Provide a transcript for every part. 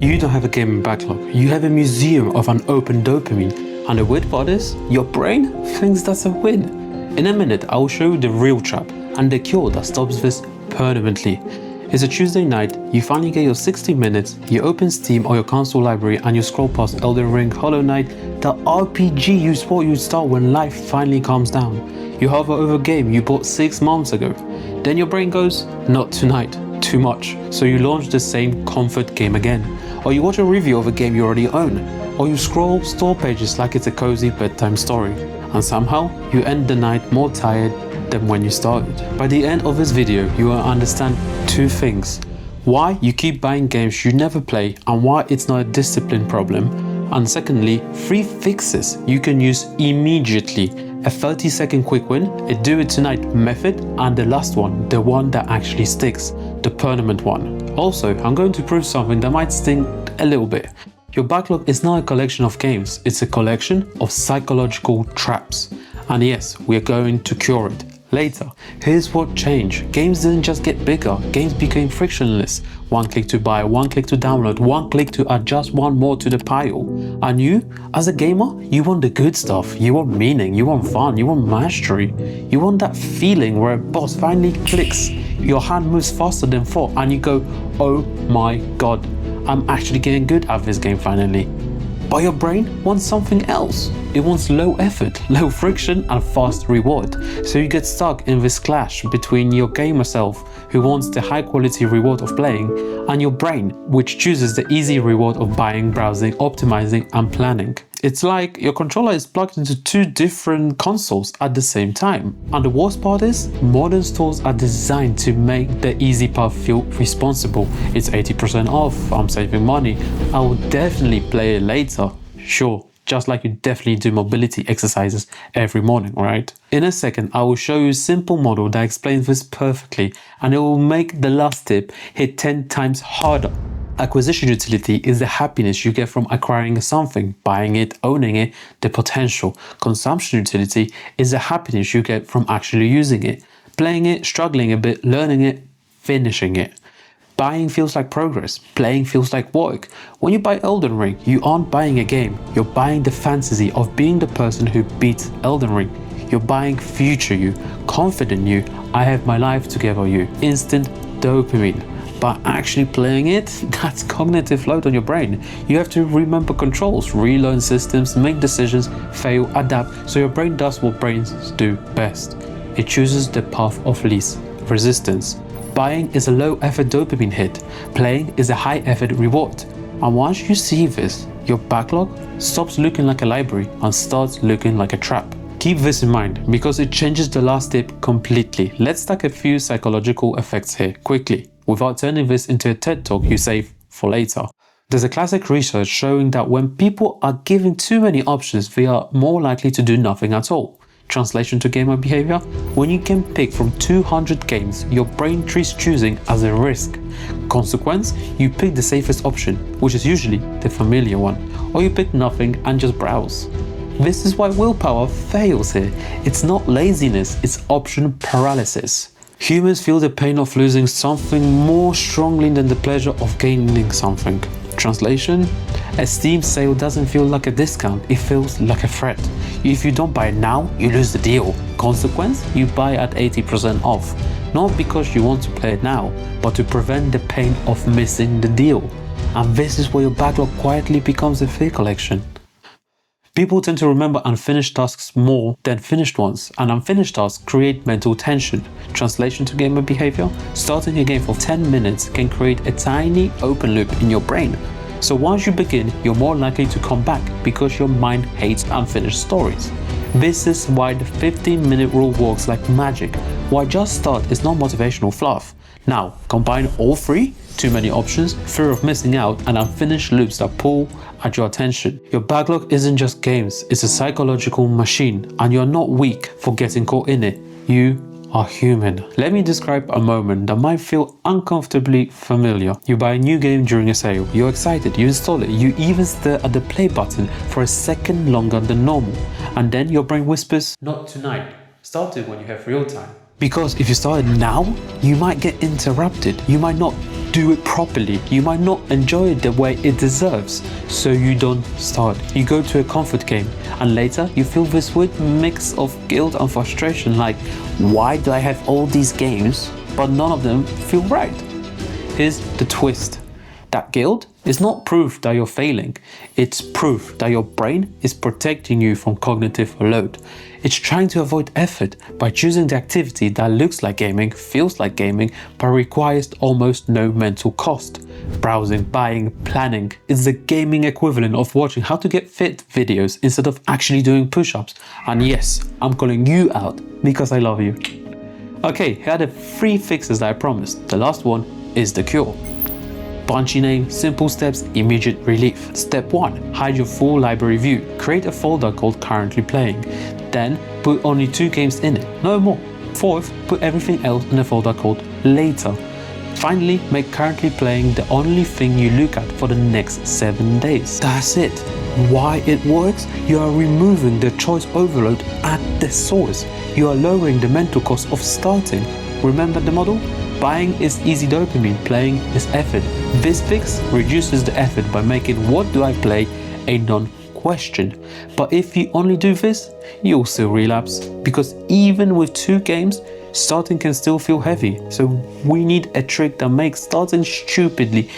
You don't have a gaming backlog, you have a museum of unopened dopamine, and the weird part is, your brain thinks that's a win. In a minute, I will show you the real trap and the cure that stops this permanently. It's a Tuesday night, you finally get your 60 minutes, you open Steam or your console library and you scroll past Elden Ring, Hollow Knight, the RPG you thought you'd start when life finally calms down. You hover over a game you bought 6 months ago. Then your brain goes, not tonight, too much. So you launch the same comfort game again. Or you watch a review of a game you already own. Or you scroll store pages like it's a cozy bedtime story. And somehow, you end the night more tired than when you started. By the end of this video, you will understand 2 things. Why you keep buying games you never play and why it's not a discipline problem. And secondly, 3 fixes you can use immediately. A 30-second quick win, a do it tonight method, and the last one, the one that actually sticks, the permanent one. Also, I'm going to prove something that might sting a little bit. Your backlog is not a collection of games, it's a collection of psychological traps. And yes, we are going to cure it later. Here's what changed. Games didn't just get bigger, games became frictionless. One click to buy, one click to download, one click to adjust one more to the pile. And you, as a gamer, you want the good stuff. You want meaning, you want fun, you want mastery. You want that feeling where a boss finally clicks, your hand moves faster than thought, and you go, oh my god, I'm actually getting good at this game finally. But your brain wants something else. It wants low effort, low friction and fast reward. So you get stuck in this clash between your gamer self, who wants the high quality reward of playing, and your brain, which chooses the easy reward of buying, browsing, optimizing and planning. It's like your controller is plugged into 2 different consoles at the same time. And the worst part is, modern stores are designed to make the easy path feel responsible. It's 80% off, I'm saving money, I will definitely play it later. Sure, just like you definitely do mobility exercises every morning, right? In a second, I will show you a simple model that explains this perfectly, and it will make the last tip hit 10 times harder. Acquisition utility is the happiness you get from acquiring something, buying it, owning it, the potential. Consumption utility is the happiness you get from actually using it, playing it, struggling a bit, learning it, finishing it. Buying feels like progress, playing feels like work. When you buy Elden Ring, you aren't buying a game, you're buying the fantasy of being the person who beats Elden Ring. You're buying future you, confident you, I have my life together you, instant dopamine. But actually playing it, that's cognitive load on your brain. You have to remember controls, relearn systems, make decisions, fail, adapt, so your brain does what brains do best. It chooses the path of least resistance. Buying is a low effort dopamine hit, playing is a high effort reward. And once you see this, your backlog stops looking like a library and starts looking like a trap. Keep this in mind because it changes the last tip completely. Let's stack a few psychological effects here quickly, without turning this into a TED talk you save for later. There's a classic research showing that when people are given too many options, they are more likely to do nothing at all. Translation to gamer behavior: when you can pick from 200 games, your brain treats choosing as a risk. Consequence, you pick the safest option, which is usually the familiar one, or you pick nothing and just browse. This is why willpower fails here. It's not laziness, it's option paralysis. Humans feel the pain of losing something more strongly than the pleasure of gaining something. Translation: a Steam sale doesn't feel like a discount, it feels like a threat. If you don't buy it now, you lose the deal. Consequence, you buy at 80% off. Not because you want to play it now, but to prevent the pain of missing the deal. And this is where your backlog quietly becomes a fear collection. People tend to remember unfinished tasks more than finished ones, and unfinished tasks create mental tension. Translation to gamer behavior: starting a game for 10 minutes can create a tiny open loop in your brain. So once you begin, you're more likely to come back because your mind hates unfinished stories. This is why the 15-minute rule works like magic, why just start is not motivational fluff. Now, combine all 3, too many options, fear of missing out, and unfinished loops that pull at your attention. Your backlog isn't just games, it's a psychological machine, and you're not weak for getting caught in it. You are human. Let me describe a moment that might feel uncomfortably familiar. You buy a new game during a sale, you're excited, you install it, you even stare at the play button for a second longer than normal, and then your brain whispers, not tonight, start it when you have real time. Because if you start it now, you might get interrupted, you might not do it properly. You might not enjoy it the way it deserves, so you don't start. You go to a comfort game, and later you feel this weird mix of guilt and frustration, like, why do I have all these games, but none of them feel right? Here's the twist. That guilt is not proof that you're failing. It's proof that your brain is protecting you from cognitive load. It's trying to avoid effort by choosing the activity that looks like gaming, feels like gaming, but requires almost no mental cost. Browsing, buying, planning is the gaming equivalent of watching how to get fit videos instead of actually doing push-ups. And yes, I'm calling you out because I love you. Okay, here are the 3 fixes that I promised. The last one is the cure. Punchy name, simple steps, immediate relief. Step 1. Hide your full library view. Create a folder called currently playing. Then put only 2 games in it, no more. 4th, put everything else in a folder called later. Finally, make currently playing the only thing you look at for the next 7 days. That's it. Why it works? You are removing the choice overload at the source. You are lowering the mental cost of starting. Remember the model? Buying is easy dopamine, playing is effort. This fix reduces the effort by making what do I play a non-question. But if you only do this, you'll still relapse, because even with 2 games, starting can still feel heavy. So we need a trick that makes starting stupidly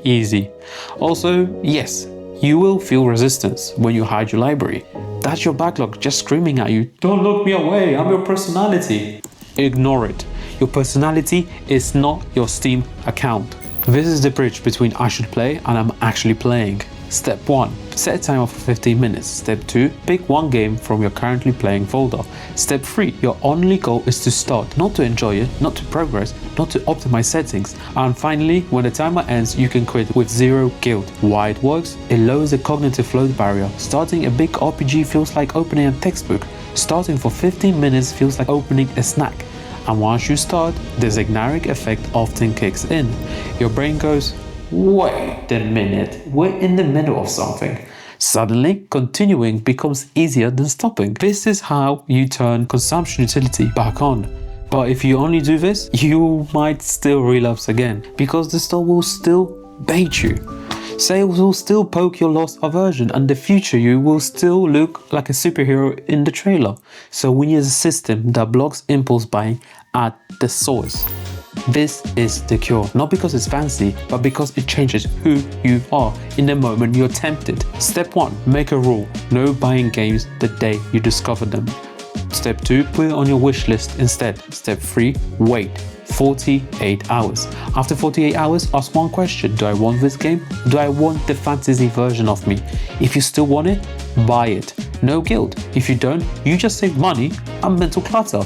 easy. Also, yes, you will feel resistance when you hide your library. That's your backlog just screaming at you, "Don't look me away, I'm your personality." Ignore it. Your personality is not your Steam account. This is the bridge between I should play and I'm actually playing. Step 1. Set a timer for 15 minutes. Step 2. Pick 1 game from your currently playing folder. Step 3. Your only goal is to start, not to enjoy it, not to progress, not to optimize settings. And finally, when the timer ends, you can quit with 0 guilt. Why it works? It lowers the cognitive load barrier. Starting a big RPG feels like opening a textbook. Starting for 15 minutes feels like opening a snack. And once you start, the Zeigarnik effect often kicks in. Your brain goes, wait a minute, we're in the middle of something. Suddenly, continuing becomes easier than stopping. This is how you turn consumption utility back on. But if you only do this, you might still relapse again, because the store will still bait you. Sales will still poke your lost aversion, and the future you will still look like a superhero in the trailer. So we need a system that blocks impulse buying at the source. This is the cure, not because it's fancy, but because it changes who you are in the moment you're tempted. Step 1. Make a rule. No buying games the day you discover them. Step 2. Put it on your wish list instead. Step 3. Wait 48 hours. After 48 hours, ask 1 question. Do I want this game? Do I want the fantasy version of me? If you still want it, buy it. No guilt. If you don't, you just save money and mental clutter.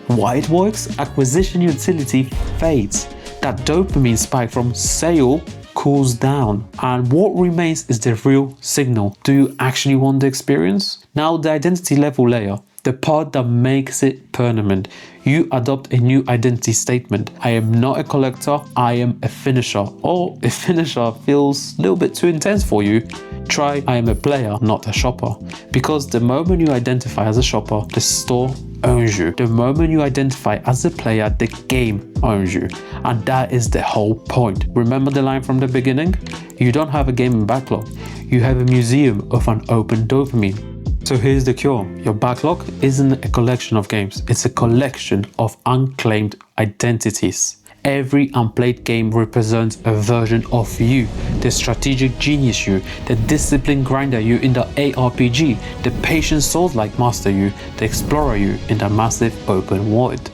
Why it works? Acquisition utility fades. That dopamine spike from sale cools down, and what remains is the real signal. Do you actually want the experience? Now the identity level layer, the part that makes it permanent. You adopt a new identity statement. I am not a collector, I am a finisher. Or if finisher feels a little bit too intense for you, try I am a player, not a shopper. Because the moment you identify as a shopper, the store owns you. The moment you identify as a player, the game owns you. And that is the whole point. Remember the line from the beginning? You don't have a gaming backlog. You have a museum of unopened dopamine. So here's the cure. Your backlog isn't a collection of games. It's a collection of unclaimed identities. Every unplayed game represents a version of you, the strategic genius you, the disciplined grinder you in the ARPG, the patient souls-like master you, the explorer you in the massive open world.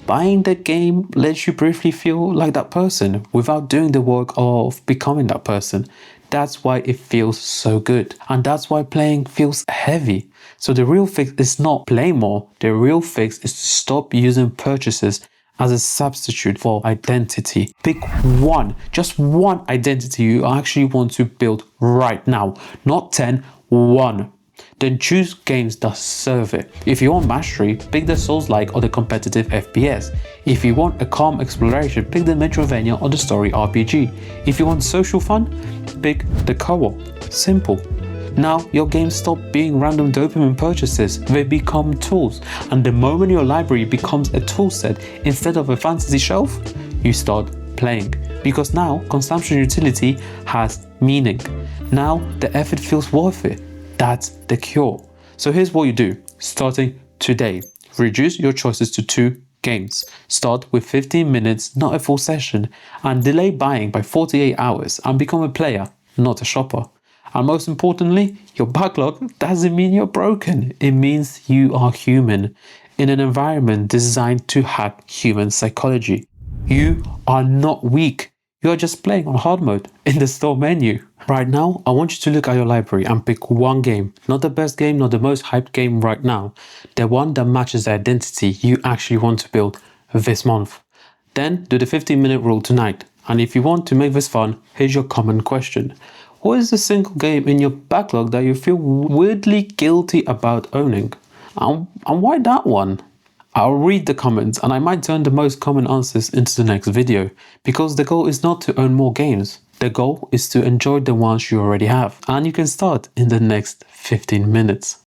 Buying the game lets you briefly feel like that person without doing the work of becoming that person. That's why it feels so good. And that's why playing feels heavy. So the real fix is not play more. The real fix is to stop using purchases as a substitute for identity. Pick one, just one identity you actually want to build right now. Not 10, one. Then choose games that serve it. If you want mastery, pick the Souls-like or the competitive FPS. If you want a calm exploration, pick the Metroidvania or the story RPG. If you want social fun, pick the co-op. Simple. Now your games stop being random dopamine purchases, they become tools. And the moment your library becomes a tool set instead of a fantasy shelf, you start playing, because now consumption utility has meaning. Now the effort feels worth it. That's the cure. So here's what you do. Starting today, reduce your choices to 2 games. Start with 15 minutes, not a full session, and delay buying by 48 hours and become a player, not a shopper. And most importantly, your backlog doesn't mean you're broken. It means you are human in an environment designed to hack human psychology. You are not weak. You are just playing on hard mode in the store menu. Right now, I want you to look at your library and pick one game. Not the best game, not the most hyped game right now. The one that matches the identity you actually want to build this month. Then do the 15-minute rule tonight. And if you want to make this fun, here's your common question. What is the single game in your backlog that you feel weirdly guilty about owning? And why that one? I'll read the comments and I might turn the most common answers into the next video, because the goal is not to own more games. The goal is to enjoy the ones you already have, and you can start in the next 15 minutes.